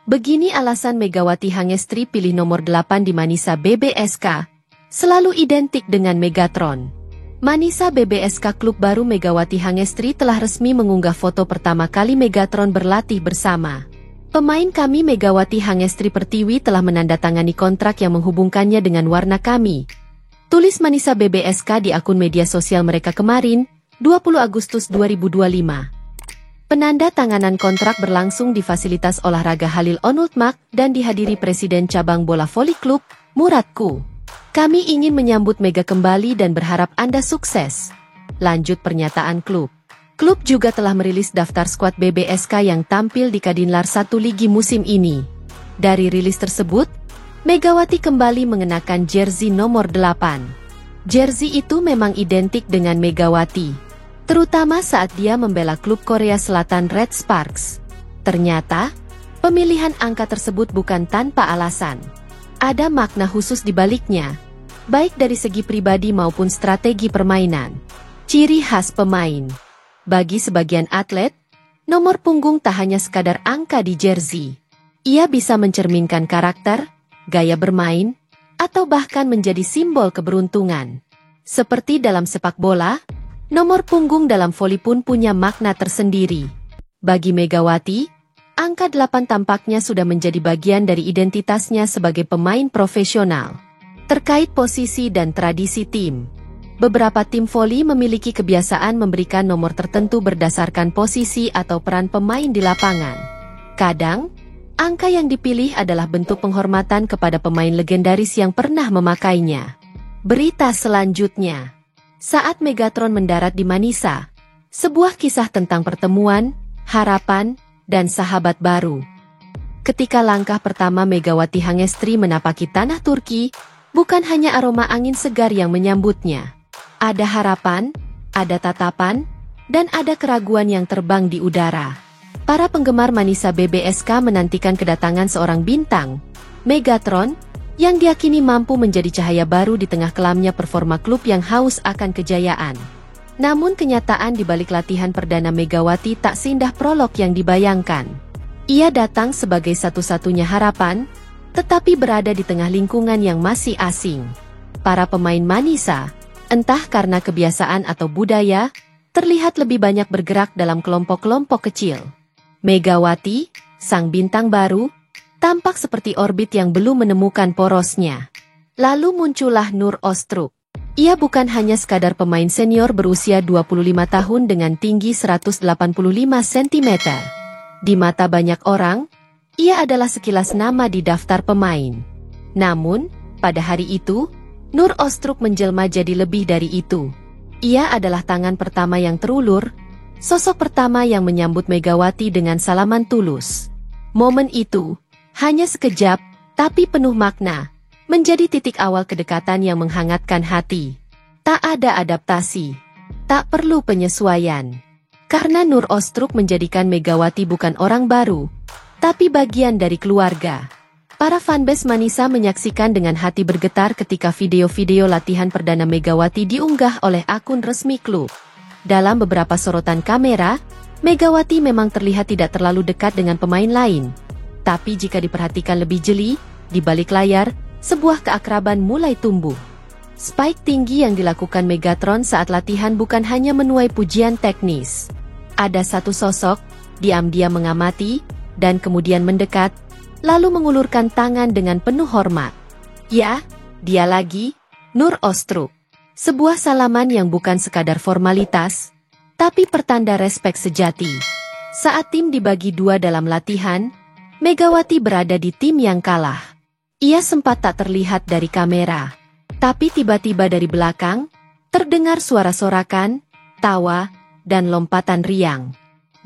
Begini alasan Megawati Hangestri pilih nomor 8 di Manisa BBSK, selalu identik dengan Megatron. Manisa BBSK klub baru Megawati Hangestri telah resmi mengunggah foto pertama kali Megatron berlatih bersama. Pemain kami Megawati Hangestri Pertiwi telah menandatangani kontrak yang menghubungkannya dengan warna kami. Tulis Manisa BBSK di akun media sosial mereka kemarin, 20 Agustus 2025. Penanda tanganan kontrak berlangsung di fasilitas olahraga Halil Onultmak dan dihadiri Presiden Cabang Bola Voli Klub, Muradku. Kami ingin menyambut Mega kembali dan berharap Anda sukses. Lanjut pernyataan klub. Klub juga telah merilis daftar skuad BBSK yang tampil di Kadinlar 1 Ligi musim ini. Dari rilis tersebut, Megawati kembali mengenakan jersey nomor 8. Jersey itu memang identik dengan Megawati, terutama saat dia membela klub Korea Selatan Red Sparks. Ternyata, pemilihan angka tersebut bukan tanpa alasan. Ada makna khusus di baliknya, baik dari segi pribadi maupun strategi permainan. Ciri khas pemain. Bagi sebagian atlet, nomor punggung tak hanya sekadar angka di jersey. Ia bisa mencerminkan karakter, gaya bermain, atau bahkan menjadi simbol keberuntungan. Seperti dalam sepak bola, nomor punggung dalam voli pun punya makna tersendiri. Bagi Megawati, angka 8 tampaknya sudah menjadi bagian dari identitasnya sebagai pemain profesional. Terkait posisi dan tradisi tim, beberapa tim voli memiliki kebiasaan memberikan nomor tertentu berdasarkan posisi atau peran pemain di lapangan. Kadang, angka yang dipilih adalah bentuk penghormatan kepada pemain legendaris yang pernah memakainya. Berita selanjutnya. Saat Megatron mendarat di Manisa, sebuah kisah tentang pertemuan, harapan, dan sahabat baru. Ketika langkah pertama Megawati Hangestri menapaki tanah Turki, bukan hanya aroma angin segar yang menyambutnya. Ada harapan, ada tatapan, dan ada keraguan yang terbang di udara. Para penggemar Manisa BBSK menantikan kedatangan seorang bintang, Megatron, yang diyakini mampu menjadi cahaya baru di tengah kelamnya performa klub yang haus akan kejayaan. Namun kenyataan di balik latihan perdana Megawati tak seindah prolog yang dibayangkan. Ia datang sebagai satu-satunya harapan, tetapi berada di tengah lingkungan yang masih asing. Para pemain Manisa, entah karena kebiasaan atau budaya, terlihat lebih banyak bergerak dalam kelompok-kelompok kecil. Megawati, sang bintang baru, tampak seperti orbit yang belum menemukan porosnya. Lalu muncullah Nur Ostruk. Ia bukan hanya sekadar pemain senior berusia 25 tahun dengan tinggi 185 cm. Di mata banyak orang, ia adalah sekilas nama di daftar pemain. Namun, pada hari itu, Nur Ostruk menjelma jadi lebih dari itu. Ia adalah tangan pertama yang terulur, sosok pertama yang menyambut Megawati dengan salaman tulus. Momen itu, hanya sekejap, tapi penuh makna, menjadi titik awal kedekatan yang menghangatkan hati. Tak ada adaptasi, tak perlu penyesuaian. Karena Nur Ostruk menjadikan Megawati bukan orang baru, tapi bagian dari keluarga. Para fanbase Manisa menyaksikan dengan hati bergetar ketika video-video latihan perdana Megawati diunggah oleh akun resmi klub. Dalam beberapa sorotan kamera, Megawati memang terlihat tidak terlalu dekat dengan pemain lain. Tapi jika diperhatikan lebih jeli, di balik layar, sebuah keakraban mulai tumbuh. Spike tinggi yang dilakukan Megatron saat latihan bukan hanya menuai pujian teknis. Ada satu sosok, diam-diam mengamati, dan kemudian mendekat, lalu mengulurkan tangan dengan penuh hormat. Ya, dia lagi, Nur Ostruk. Sebuah salaman yang bukan sekadar formalitas, tapi pertanda respek sejati. Saat tim dibagi dua dalam latihan, Megawati berada di tim yang kalah. Ia sempat tak terlihat dari kamera. Tapi tiba-tiba dari belakang, terdengar suara sorakan, tawa, dan lompatan riang.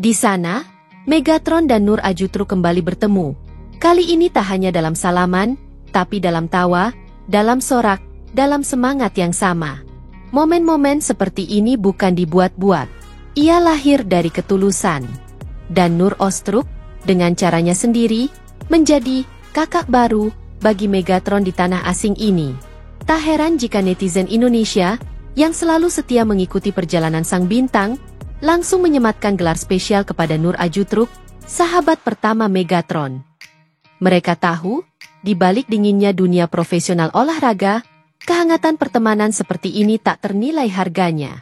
Di sana, Megatron dan Nur Ajutru kembali bertemu. Kali ini tak hanya dalam salaman, tapi dalam tawa, dalam sorak, dalam semangat yang sama. Momen-momen seperti ini bukan dibuat-buat. Ia lahir dari ketulusan. Dan Nur Ostruk, dengan caranya sendiri, menjadi kakak baru bagi Megatron di tanah asing ini. Tak heran jika netizen Indonesia, yang selalu setia mengikuti perjalanan sang bintang, langsung menyematkan gelar spesial kepada Nur Ajutruk, sahabat pertama Megatron. Mereka tahu, di balik dinginnya dunia profesional olahraga, kehangatan pertemanan seperti ini tak ternilai harganya.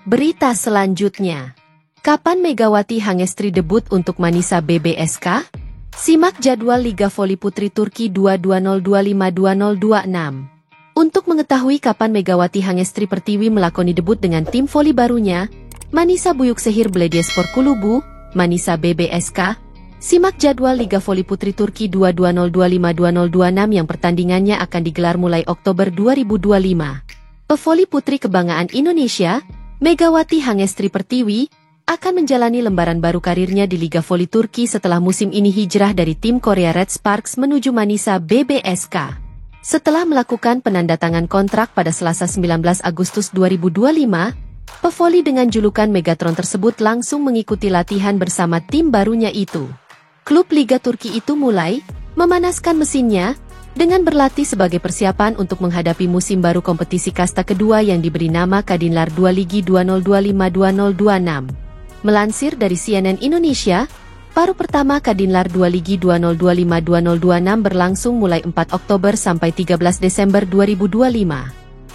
Berita selanjutnya. Kapan Megawati Hangestri debut untuk Manisa BBSK? Simak jadwal Liga Voli Putri Turki 2025-2026. Untuk mengetahui kapan Megawati Hangestri Pertiwi melakoni debut dengan tim voli barunya, Manisa Büyükşehir Belediyespor Kulübü, Manisa BBSK, simak jadwal Liga Voli Putri Turki 2025-2026 yang pertandingannya akan digelar mulai Oktober 2025. Pevoli putri kebanggaan Indonesia, Megawati Hangestri Pertiwi, akan menjalani lembaran baru karirnya di Liga Voli Turki setelah musim ini hijrah dari tim Korea Red Sparks menuju Manisa BBSK. Setelah melakukan penandatangan kontrak pada Selasa 19 Agustus 2025, pevoli dengan julukan Megatron tersebut langsung mengikuti latihan bersama tim barunya itu. Klub Liga Turki itu mulai memanaskan mesinnya dengan berlatih sebagai persiapan untuk menghadapi musim baru kompetisi kasta kedua yang diberi nama Kadinlar 2 Ligi 2025-2026. Melansir dari CNN Indonesia, paruh pertama Kadinlar 2 Ligi 2025-2026 berlangsung mulai 4 Oktober sampai 13 Desember 2025.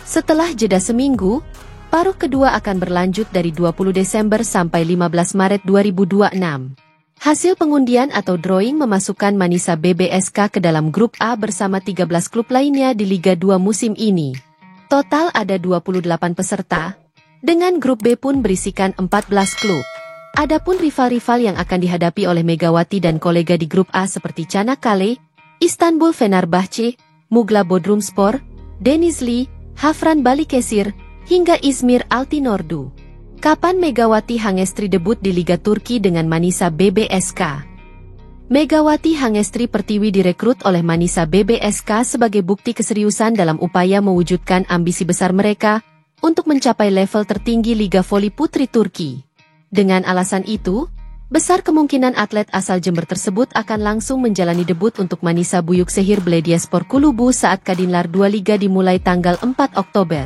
Setelah jeda seminggu, paruh kedua akan berlanjut dari 20 Desember sampai 15 Maret 2026. Hasil pengundian atau drawing memasukkan Manisa BBSK ke dalam grup A bersama 13 klub lainnya di Liga 2 musim ini. Total ada 28 peserta, dengan grup B pun berisikan 14 klub. Adapun rival-rival yang akan dihadapi oleh Megawati dan kolega di grup A seperti Çanakkale, Istanbul Fenerbahçe, Mugla Bodrumspor, Denizli, Hafran Balıkesir, hingga Izmir Altınordu. Kapan Megawati Hangestri debut di Liga Turki dengan Manisa BBSK? Megawati Hangestri Pertiwi direkrut oleh Manisa BBSK sebagai bukti keseriusan dalam upaya mewujudkan ambisi besar mereka untuk mencapai level tertinggi Liga Voli Putri Turki. Dengan alasan itu, besar kemungkinan atlet asal Jember tersebut akan langsung menjalani debut untuk Manisa Büyükşehir Belediyespor Kulübü saat Kadinlar 2 Liga dimulai tanggal 4 Oktober.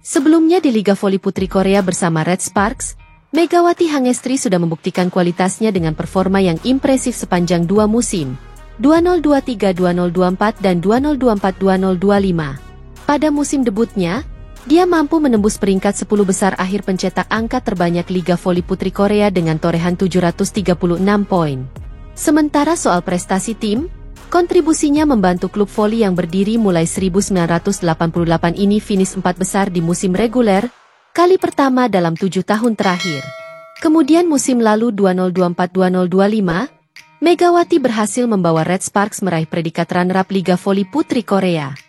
Sebelumnya di Liga Voli Putri Korea bersama Red Sparks, Megawati Hangestri sudah membuktikan kualitasnya dengan performa yang impresif sepanjang dua musim, 2023-2024 dan 2024-2025. Pada musim debutnya, dia mampu menembus peringkat 10 besar akhir pencetak angka terbanyak Liga Voli Putri Korea dengan torehan 736 poin. Sementara soal prestasi tim, kontribusinya membantu klub voli yang berdiri mulai 1988 ini finish 4 besar di musim reguler, kali pertama dalam 7 tahun terakhir. Kemudian musim lalu 2024-2025, Megawati berhasil membawa Red Sparks meraih predikat runner-up Liga Voli Putri Korea.